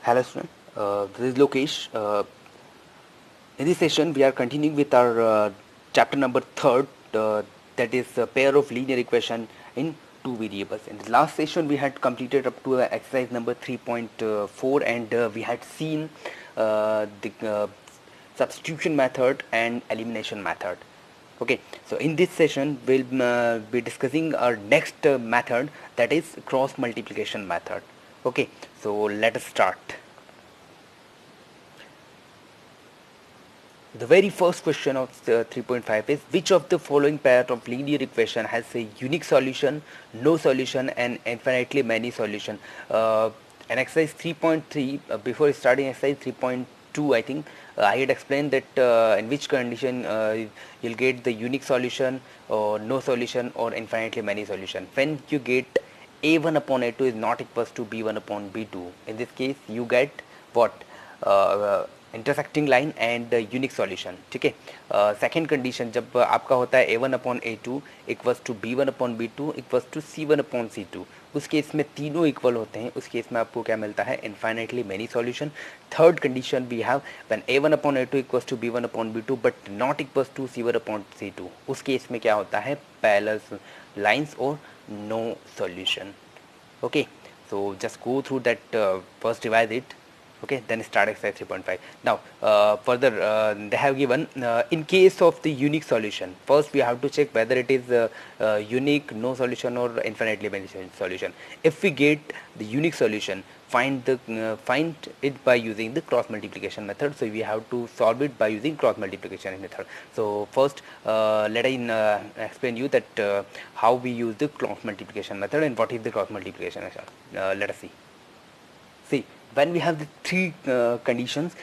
Hello student, this is Lokesh. In this session we are continuing with our chapter number 3rd, that is a pair of linear equation in two variables. In the last session we had completed up to exercise number 3.4 and we had seen the substitution method and elimination method. Okay, so in this session we'll be discussing our next method, that is cross multiplication method. Okay, so let us start. The very first question of 3.5 is, which of the following pair of linear equation has a unique solution, no solution and infinitely many solution? In exercise 3.3, before starting exercise 3.2, I think I had explained that in which condition you'll get the unique solution or no solution or infinitely many solution. When you get a1 upon a2 is not equals to b1 upon b2, in this case you get what? Intersecting line and unique solution. ठीक है. Second condition जब आपका होता है a1 upon a2 equals to b1 upon b2 equals to c1 upon c2, उस case में तीनों equal होते हैं, उस केस में आपको क्या मिलता है? Infinitely many solution. Third condition we have when a1 upon a2 equals to b1 upon b2 but not equals to c1 upon c2, उस केस में क्या होता है? पैरेलल लाइंस और no solution. Okay, so just go through that, first revise it. Okay, then start exercise 3.5. Now further they have given in case of the unique solution, first we have to check whether it is unique, no solution or infinitely many solution. If we get the unique solution, find it by using the cross multiplication method. So we have to solve it by using cross multiplication method. So first let I explain you that how we use the cross multiplication method and what is the cross multiplication method. Let us see. When we have the three conditions,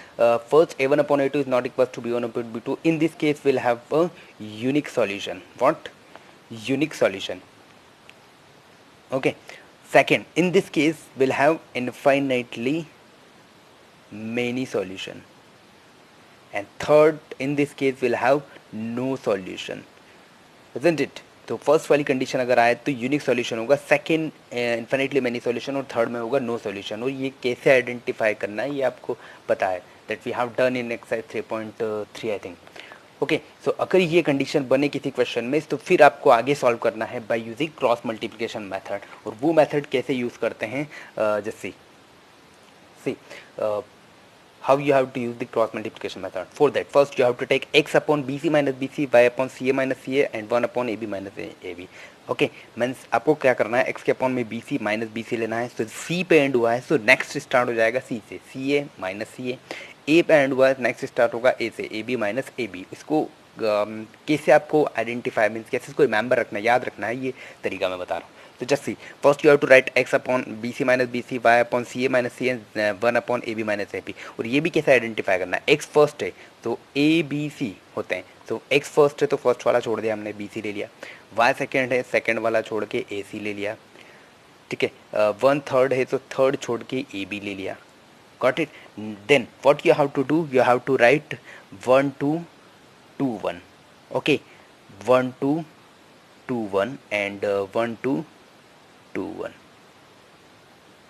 first a1 upon a2 is not equal to b1 upon b2, in this case we'll have a unique solution. What? Unique solution. Okay. Second, in this case we'll have infinitely many solution, and third, in this case we'll have no solution, isn't it? तो first वाली condition अगर आए तो unique solution होगा, second infinitely many solution और third में होगा no solution. और ये कैसे आइडेंटिफाई करना है ये आपको पता है, that we have done in exercise 3.3 I think. Okay, so अगर ये कंडीशन बने किसी क्वेश्चन में तो फिर आपको आगे सॉल्व करना है by using cross multiplication method. और वो मेथड कैसे यूज़ करते हैं? जैसे सी how you have to use the cross multiplication method. For that, first you have to take x upon bc minus bc, y upon ca minus ca and 1 upon ab minus ab. Okay, means आपको क्या करना है? x के upon में bc minus bc लेना है. सो c पे and हुआ है, सो नेक्स्ट स्टार्ट हो जाएगा c से, ca माइनस ca. a पे एंड हुआ है, नेक्स्ट स्टार्ट होगा a से, ab माइनस ab. इसको कैसे आपको आइडेंटिफाई मीन्स कैसे इसको रिमेंबर रखना है, याद रखना है, ये तरीका मैं बता रहा हूँ. So just see, first you have to write x upon bc minus bc, y upon ca minus ca and 1 upon ab minus ab. और ये भी कैसे आइडेंटिफाई करना है? x फर्स्ट है तो a b c होते हैं, तो x फर्स्ट है तो फर्स्ट वाला छोड़ दिया हमने, bc ले लिया. y सेकेंड है, सेकेंड वाला छोड़ के ac ले लिया. ठीक है. 1 थर्ड है तो थर्ड छोड़ के ab ले लिया. Got it? Then what you have to do? You have to write 1 2 2 1. Okay, 1 2 2 1 and 1 2 2 1.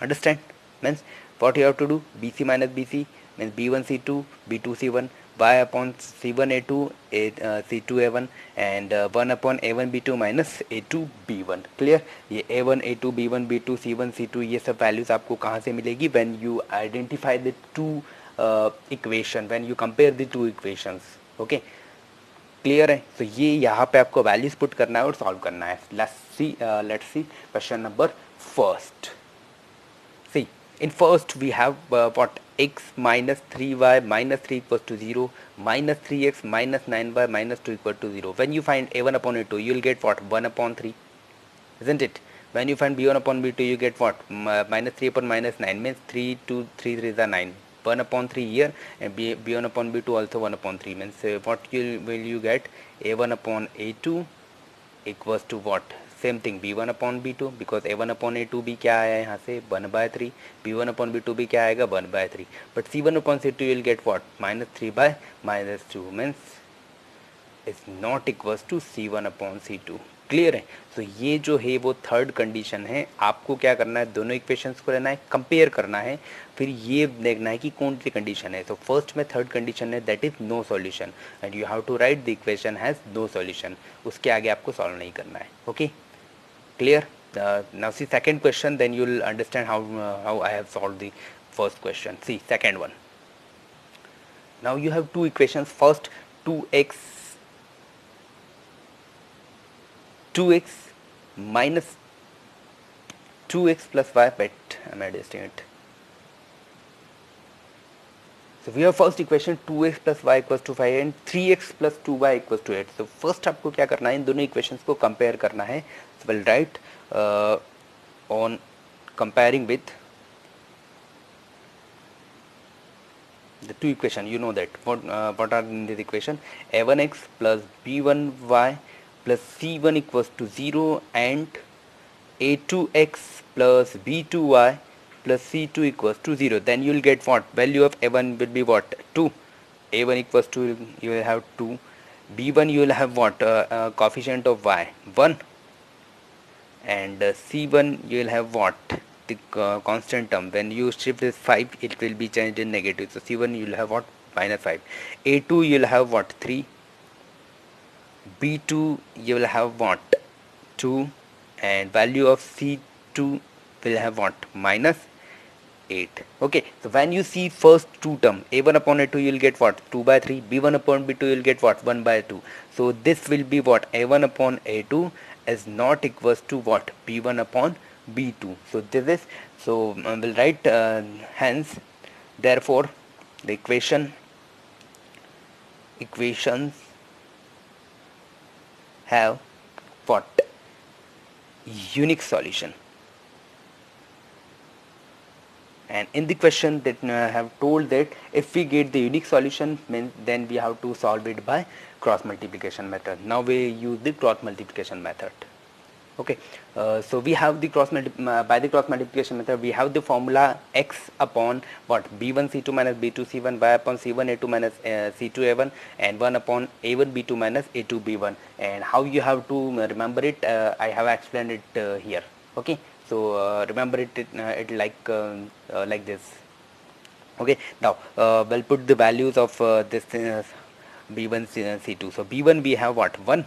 Understand? Means what you have to do? bc minus bc means b1 c2 b2 c1, y upon c1 a2 c2 a1 and 1 upon a1 b2 minus a2 b1. Clear? ये a1 a2 b1 b2 c1 c2 ये सब values आपको कहाँ से मिलेगी? when you identify the two equation, when you compare the two equations. okay, clear है? तो ये यहाँ पे आपको वैल्यूज पुट करना है और सॉल्व करना है. Let's see question number first. See, in first we have what? x minus 3y minus 3 equals to 0, minus 3x minus 9y minus 2 equal to 0. When you find a1 upon a2, you will get what? 1 upon 3, isn't it? When you find b1 upon b2, you get what? Minus 3 upon minus 9 means 3 2 3 3 is 9. 1 upon 3 here and b1 upon b2 also 1 upon 3 means what will you get? a1 upon a2 equals to what? Same thing b1 upon b2, because a1 upon a2 भी क्या आया है यहाँ से? 1/3. b1 upon b2 भी क्या आएगा? 1/3. But c1 upon c2 will get what? -3/-2 means is not equals to c1 upon c2. Clear है? तो ये जो है वो थर्ड कंडीशन है। आपको क्या करना है, दोनों इक्वेशंस को लेना है, कंपेयर करना है, फिर ये देखना है कि कौन सी कंडीशन है। तो फर्स्ट में थर्ड कंडीशन है that is no solution and you have to write the equation has no solution. उसके आगे आपको सॉल्व नहीं करना है। Okay, clear? Now see second question, then you will understand how I have solve the first question. See second one, now you have two equations. First 2x minus 2x plus y, but am I adjusting it? So we have first equation 2x plus y equals to 5 and 3x plus 2y equals to 8. So first आपको क्या करना है, इन दोनों equations को compare करना है. So we'll write on comparing with the two equation. You know that what are in this equation? a1x plus b1y plus c1 equals to 0 and a2x plus b2y plus c2 equals to 0. Then you will get what? Value of a1 will be what? 2. a1 equals to, you will have 2. b1 you will have what? Coefficient of y 1, and c1 you will have what? The constant term. When you shift this 5, it will be changed in negative. So c1 you will have what? Minus 5. a2 you will have what? 3. b2 you will have what? 2, and value of c2 will have what? Minus 8. Okay, so when you see first two term, a1 upon a2 you will get what? 2 by 3. b1 upon b2 you will get what? 1 by 2. So this will be what? a1 upon a2 is not equals to what? b1 upon b2. So this is, so we'll write hence, therefore the equations have what? Unique solution. And in the question that have told that if we get the unique solution, then we have to solve it by cross multiplication method. Now we use the cross multiplication method. Okay, so we have the by the cross multiplication method we have the formula x upon what? b1 c2 minus b2 c1, y upon c1 a2 minus c2 a1, and 1 upon a1 b2 minus a2 b1. And how you have to remember it, I have explained it here. Okay, so remember it like this. Okay, now we'll put the values of this b1 c2. So b1 we have what? 1.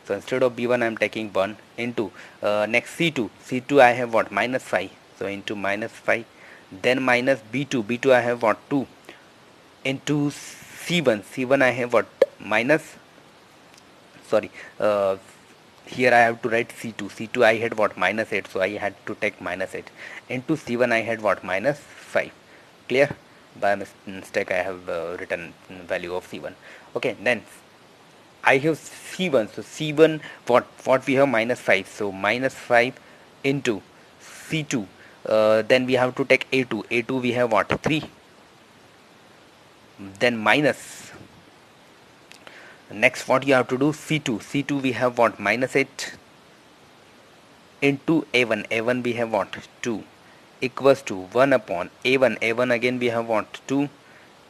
So instead of b1 I am taking 1 into next c2 I have what? Minus 5. So into minus 5, then minus b2 I have what? 2 into c1 I have what? Minus, sorry, here I have to write c2 I had what? Minus 8, so I had to take minus 8 into c1 I had what? Minus 5. Clear? By mistake I have written value of c1. Okay, then I have c1, so c1 what we have? Minus 5, so minus 5 into c2, then we have to take a2 we have what? 3, then minus, next what you have to do? c2 we have what? Minus 8 into a1 we have what? 2 equals to 1 upon a1 again we have what? 2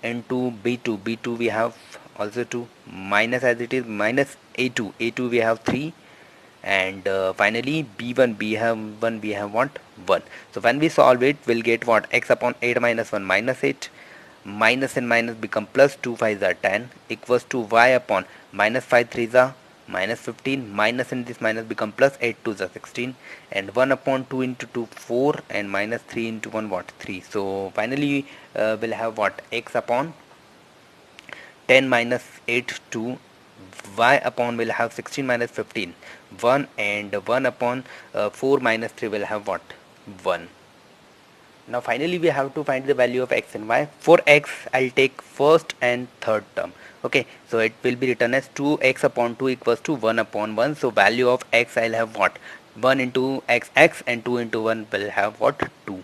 into b2 we have also 2, minus as it is minus a2 we have 3, and finally b1 we have what? 1. So when we solve it, we'll get what? X upon 8 minus 1 minus 8, minus and minus become plus, 2 5s are 10, equals to y upon minus 5 3s are minus 15, minus and this minus become plus, 8 2s are 16, and 1 upon 2 into 2 4, and minus 3 into 1 what? 3. So finally we'll have what? X upon 10 minus 8 2, y upon will have 16 minus 15 1, and 1 upon 4 minus 3 will have what? 1. Now finally we have to find the value of x and y. For x I'll take first and third term. Okay, so it will be written as 2x upon 2 equals to 1 upon 1. So value of x I'll have what? 1 into x, and 2 into 1 will have what? 2.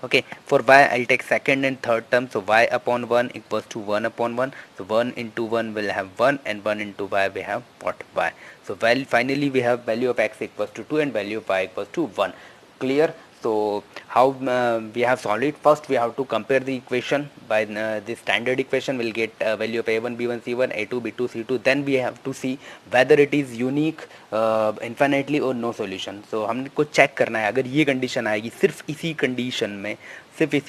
Okay, for y I'll take second and third term. So y upon 1 equals to 1 upon 1. So 1 into 1 will have 1, and 1 into y we have what? Y. So finally we have value of x equals to 2 and value of y equals to 1. Clear? So how we have solved it? First we have to compare the equation by the standard equation. We'll get value of a1 b1 c1 a2 b2 c2. Then we have to see whether it is unique infinitely or no solution. So हमको check करना है अगर ये condition आएगी, सिर्फ इसी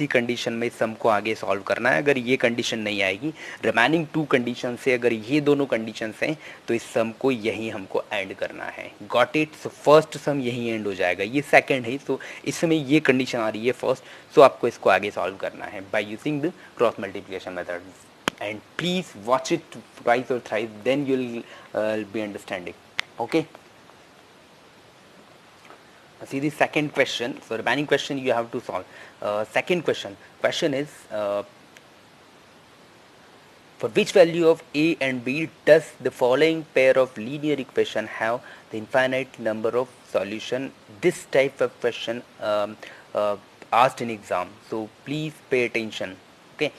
condition में सम को आगे सॉल्व करना है. अगर ये कंडीशन नहीं आएगी, रिमेनिंग टू कंडीशन से अगर ये दोनों कंडीशंस हैं तो इस सम को यहीं हमको एंड करना है. Got it. सो फर्स्ट सम यहीं एंड हो जाएगा, ये सेकंड है. सो इस समय ये कंडीशन आ रही है फर्स्ट, सो आपको इसको आगे सॉल्व करना है by using the cross multiplication method. And please watch it twice और thrice, then you will be understanding. Okay. See the second question. So remaining question you have to solve. Second question is for which value of a and b does the following pair of linear equation have the infinite number of solution? This type of question asked in exam, so please pay attention. Okay.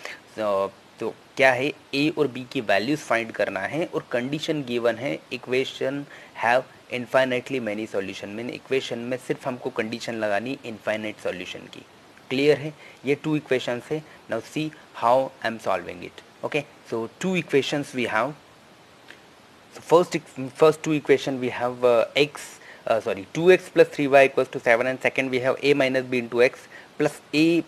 तो क्या है, a और b की values find करना है और condition given है equation have infinitely many solution. Mean equation में सिर्फ हमको कंडीशन लगानी इनफाइनाइट सॉल्यूशन की. क्लियर है? ये टू इक्वेशंस है. Now see how I am solving it. Okay. So two equations we have. first two equation we have x 2x plus 3y equals to 7, and second we have a minus b into x plus a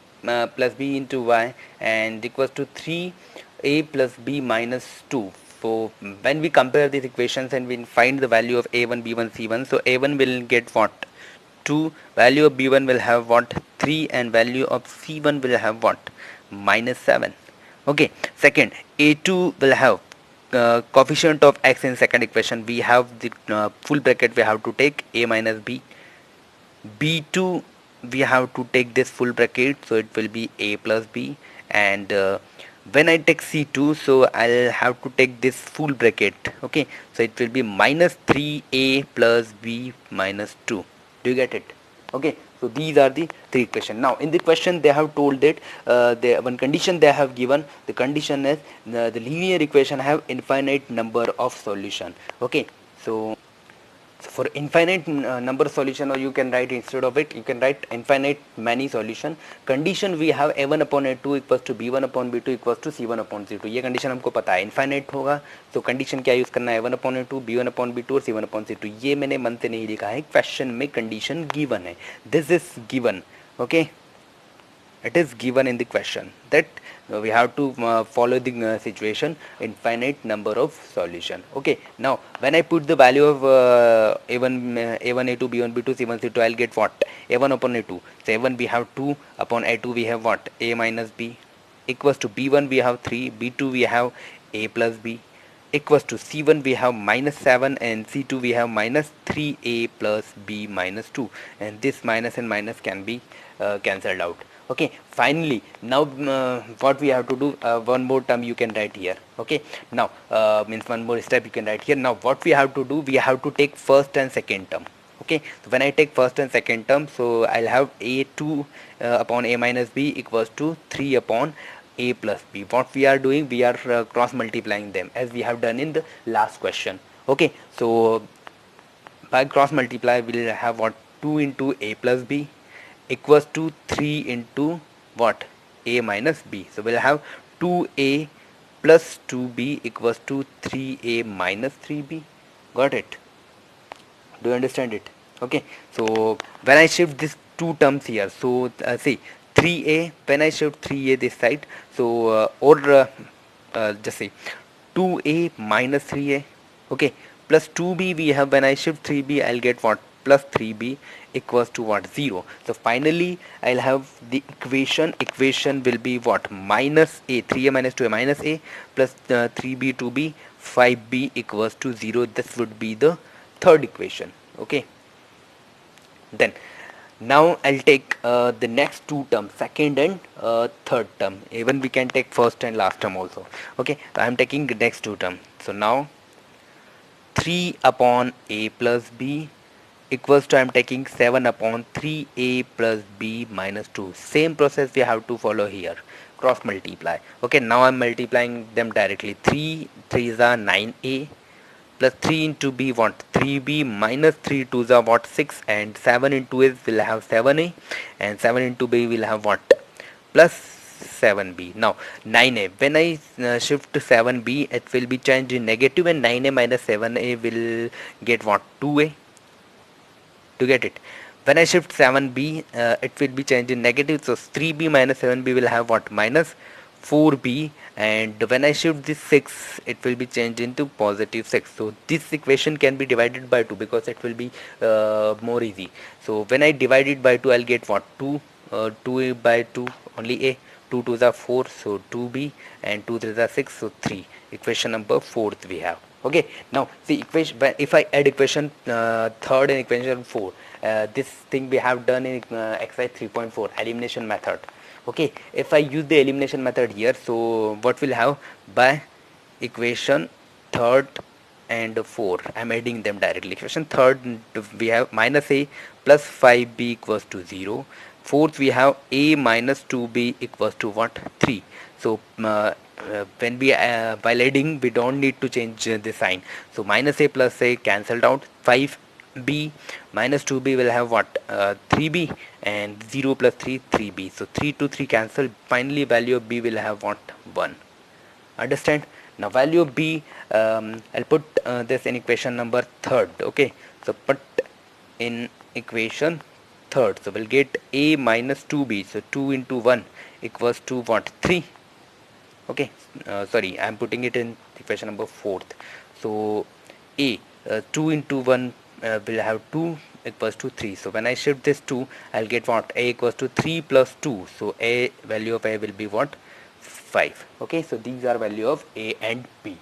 plus b into y and equals to 3a plus b minus 2. So when we compare these equations and we find the value of a1 b1 c1, so a1 will get what, 2, value of b1 will have what, 3, and value of c1 will have what, minus 7. Okay. Second, a2 will have coefficient of x in second equation. We have the full bracket we have to take, a minus b. b2 we have to take this full bracket, so it will be a plus b. And when I take c2, so I'll have to take this full bracket. Okay, so it will be minus 3a plus b minus 2. Do you get it? Okay. So these are the three equations. Now in the question they have told that one condition they have given. The condition is the linear equation have infinite number of solution. Okay. So for infinite number solution, or you can write instead of it, you can write infinite many solution. Condition we have a1 upon a2 equals to b1 upon b2 equals to c1 upon c2. ये condition हमको पता है infinite होगा. तो condition क्या use करना है, a1 upon a2 b1 upon b2 और c1 upon c2. ये मैंने मन से नहीं लिखा है, question में condition given है. This is given. Okay. It is given in the question that we have to follow the situation infinite number of solution. Okay. Now when I put the value of a1 a2 b1 b2 c1 c2, I'll get what, a1 upon a2. So a1 we have 2, upon a2 we have what, a minus b, equals to b1 we have 3, b2 we have a plus b, equals to c1 we have minus 7, and c2 we have minus 3a plus b minus 2, and this minus and minus can be cancelled out. Okay. Finally, now what we have to do, one more term you can write here. Okay. Now means one more step you can write here. Now what we have to do, we have to take first and second term. Okay. So when I take first and second term, so I'll have a2 upon a minus b equals to 3 upon a plus b. What we are doing, we are cross multiplying them as we have done in the last question. Okay. So by cross multiply we will have what, 2 into a plus b equals to 3 into what, a minus b. So we'll have 2a plus 2b equals to 3a minus 3b. Got it? Do you understand it? Okay. So when I shift these two terms here, so see 3a, when I shift 3a this side, so just say 2a minus 3a. Okay. Plus 2b we have, when I shift 3b I'll get what, plus 3b equals to what, 0. So finally I'll have the equation will be what, minus a, 3a minus 2a minus a plus 3b 2b 5b equals to 0. This would be the third equation. Okay. Then now I'll take the next two terms, second and third term. Even we can take first and last term also. Okay. So I'm taking the next two terms. So now 3 upon a plus b equals to, I'm taking 7 upon 3a plus b minus 2. Same process we have to follow here, cross multiply. Okay. Now I'm multiplying them directly. 3 3s are 9a plus 3 into b what 3b minus 3 to the what 6, and 7 into a will have 7a, and 7 into b will have what plus 7b. Now 9a, when I shift to 7b, it will be changed in negative, and 9a minus 7a will get what 2a. To get it, when I shift 7b, it will be changed in negative, so 3b minus 7b will have what minus 4b, and when I shift this 6, it will be changed into positive 6. So this equation can be divided by 2 because it will be more easy. So when I divide it by 2, I'll get what 2, 2 by 2 only a, 2 to the 4, so 2b, and 2 to the 6, so 3. Equation number 4th we have. Okay, now see equation, if I add equation 3rd and equation 4, this thing we have done in exercise 3.4 elimination method. Okay, if I use the elimination method here, so what will have by equation 3rd and 4, I'm adding them directly. Equation 3rd we have minus a plus 5b equals to 0. 4th we have a minus 2b equals to what 3. So when we while adding, we don't need to change the sign. So minus a plus a cancelled out, 5b minus 2b will have what 3b, and 0 plus 3 3b, so 3 to 3 cancel. Finally value of b will have what 1. Understand? Now value of b, I'll put this in equation number 3rd. Okay, so put in equation 3rd, so we'll get a minus 2b, so 2 into 1 equals to what 3. Okay, sorry, I'm putting it in equation number 4th. So a 2 into 1 will have 2 equals to 3. So when I shift this 2, I'll get what a equals to 3 plus 2. So a value of a will be what 5. Okay, so these are value of a and b.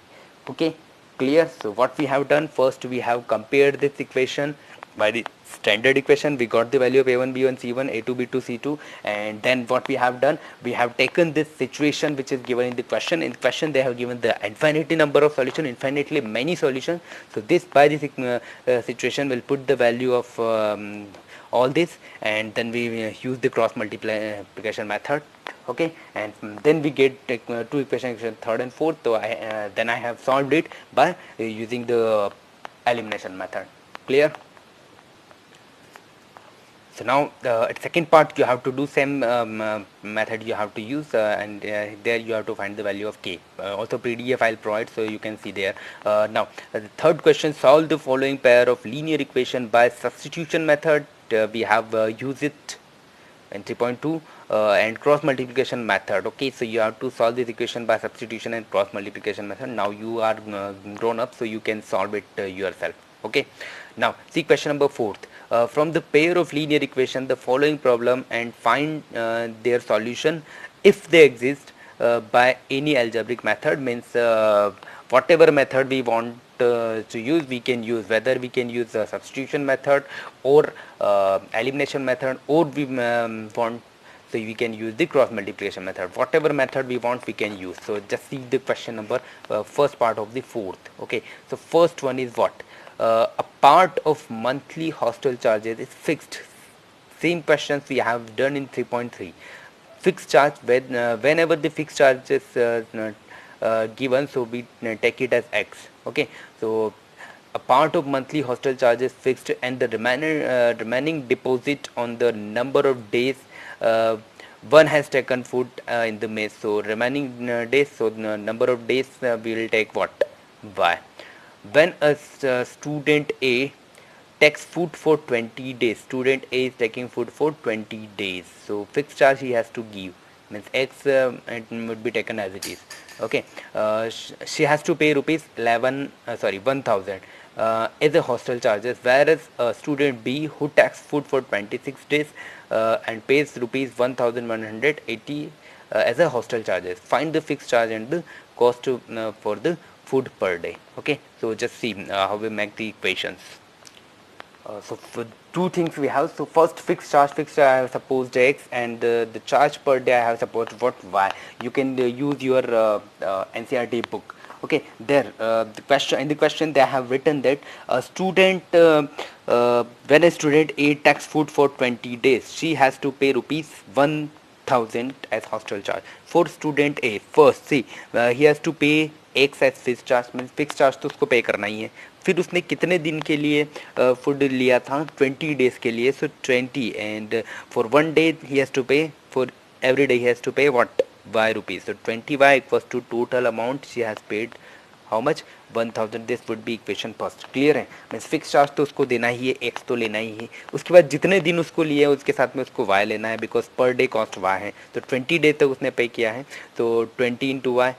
Okay, clear? So what we have done, first we have compared this equation by the standard equation. We got the value of a1 b1 c1 a2 b2 c2, and then what we have done, we have taken this situation which is given in the question. In the question they have given the infinity number of solution, infinitely many solutions. So this by this situation will put the value of all this, and then we use the cross multiplication method. Okay, and then we get two equations, 3rd and 4th. So then I have solved it by using the elimination method. Clear? So now at second part you have to do same method you have to use, and there you have to find the value of k. Also PDF I'll provide, so you can see there. Now the third question, solve the following pair of linear equation by substitution method. We have used it in 3.2 and cross multiplication method. Okay, so you have to solve this equation by substitution and cross multiplication method. Now you are grown up, so you can solve it yourself. Okay, now see question number 4th. From the pair of linear equation, the following problem, and find their solution if they exist by any algebraic method. Means whatever method we want to use, we can use, whether we can use the substitution method or elimination method, or we want, so we can use the cross multiplication method. Whatever method we want, we can use. So just see the question number, first part of the 4th. Okay, so first one is what? A part of monthly hostel charges is fixed. Same questions we have done in 3.3. Fixed charge, whenever the fixed charge is given, so we take it as x. Okay, so a part of monthly hostel charges fixed, and the remaining deposit on the number of days one has taken food in the mess. So remaining days, so number of days we will take what y. When a student A takes food for 20 days, student A is taking food for 20 days, so fixed charge he has to give, means x it would be taken as it is. Okay, she has to pay rupees 1000 as a hostel charges, whereas student B who takes food for 26 days and pays rupees 1180 as a hostel charges. Find the fixed charge and the cost for the food per day. Okay, so just see how we make the equations. So for two things we have. So first, fixed charge I have supposed x, and the charge per day I have supposed what y. You can use your NCERT book. Okay, there the question, in the question they have written that a student when a student A takes food for 20 days, she has to pay rupees 1000 as hostel charge. For student A, first see he has to pay x as fix charge, mean fix charge तो उसको पे करना ही है। फिर उसने कितने दिन के लिए फूड लिया था, 20 डेज के लिए, so 20, and for 1 day he has to pay, for every day he has to pay what, y rupees, so 20y equals to total amount she has paid how much, 1000, this would be equation first। Clear है, means fix charge तो उसको देना ही है, x तो लेना ही है, उसके बाद जितने दिन उसको लिए है उसके साथ में उसको वाई लेना है, because per day cost Y है, तो 20 डे तक उसने पे किया है, तो 20 इंटू वाई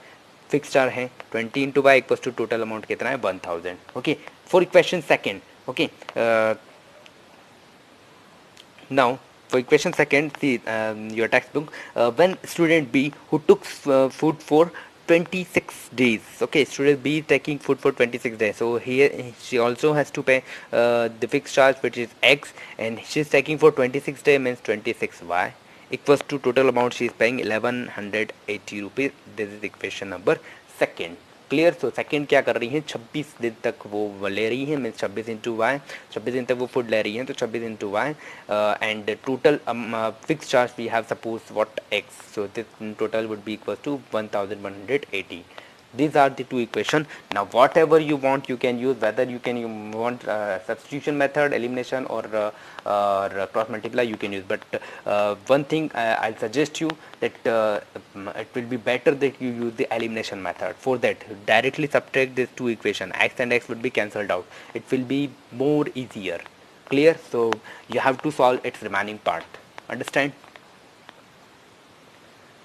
फिक्स चार्ज है, 20 into y equals to total amount कितना है 1000। Okay, for equation second, okay now for equation second, see your textbook, when student B who took food for 26 days, okay, student B is taking food for 26 days, so here she also has to pay the fixed charge which is x, and she is taking for 26 days, means 26y equals to total amount she is paying 1180 rupees, this is equation number second। Clear, तो second क्या कर रही है, 26 दिन तक वो ले रही है, मीन 26 इंटू वाई, 26 दिन तक वो फूड ले रही है, तो 26 into y, and total fix charge we have suppose what x, so this total would be equal to 1180। these are the two equation। now whatever you want you can use, whether you can you want substitution method, elimination, or cross multiply you can use, but one thing I'll suggest you that it will be better that you use the elimination method. For that, directly subtract these two equation, x and x would be cancelled out, it will be more easier। Clear, so you have to solve its remaining part, understand?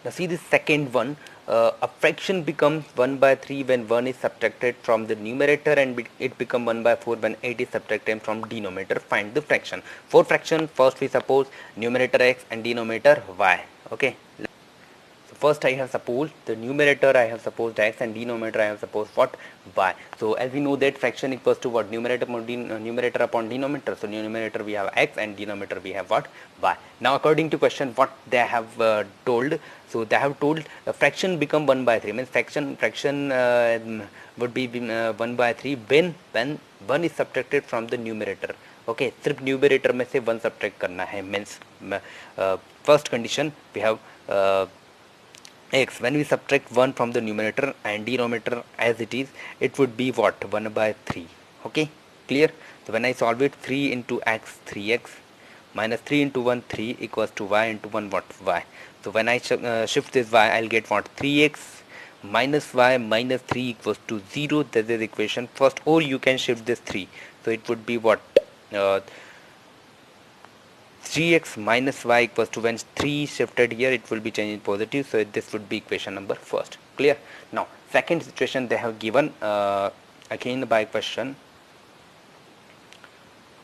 Now see the second one, a fraction becomes 1 by 3 when 1 is subtracted from the numerator, and it becomes 1 by 4 when 8 is subtracted from denominator. Find the fraction. For fraction, first we suppose numerator x and denominator y. Okay. So first I have supposed the numerator, I have supposed x, and denominator I have supposed what, y. So as we know that fraction equals to what, numerator upon denominator. So numerator we have x and denominator we have what, y. Now according to question what they have told, so they have told the fraction become 1 by 3, means fraction would be 1 by 3 when 1 is subtracted from the numerator। Okay, सिर्फ numerator में से 1 subtract करना है, means first condition we have x, when we subtract 1 from the numerator and denominator as it is, it would be what, 1 by 3। okay, clear? So when I solve it, 3 into x 3x minus 3 into 1 3 equals to y into 1 what, y। So when I shift this y, I'll get what, 3x minus y minus 3 equals to 0, that is equation first, or you can shift this 3, so it would be what, 3x minus y equals to, when 3 shifted here it will be changing positive, so this would be equation number first। clear? Now second situation they have given again by question,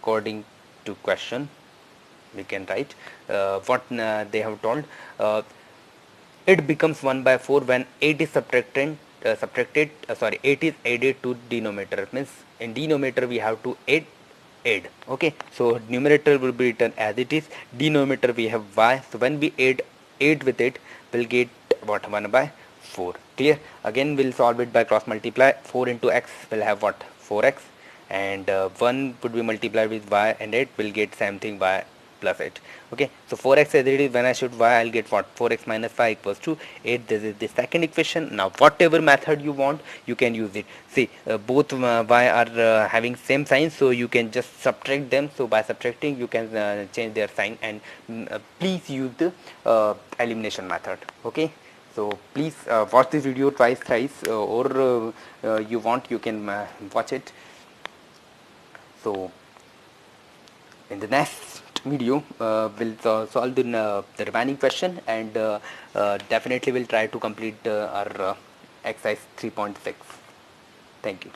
according to question we can write what they have told, it becomes 1 by 4 when 8 is subtracted 8 is added to denominator, means in denominator we have to add। okay, so numerator will be written as it is, denominator we have y, so when we add 8 with it we'll get what, 1 by 4। clear? Again we'll solve it by cross multiply, 4 into x will have what, 4x, and 1 would be multiplied with y, and 8 will get same thing, y plus 8। okay, so 4x as it is, when I should y I'll get what, 4x minus 5 equals to 8, this is the second equation। now whatever method you want you can use it, see both y are having same sign, so you can just subtract them, so by subtracting you can change their sign, and please use the elimination method। okay, so please watch this video twice thrice, or you want you can watch it। so in the next video we'll solve the remaining question, and definitely we'll try to complete our exercise 3.6। thank you।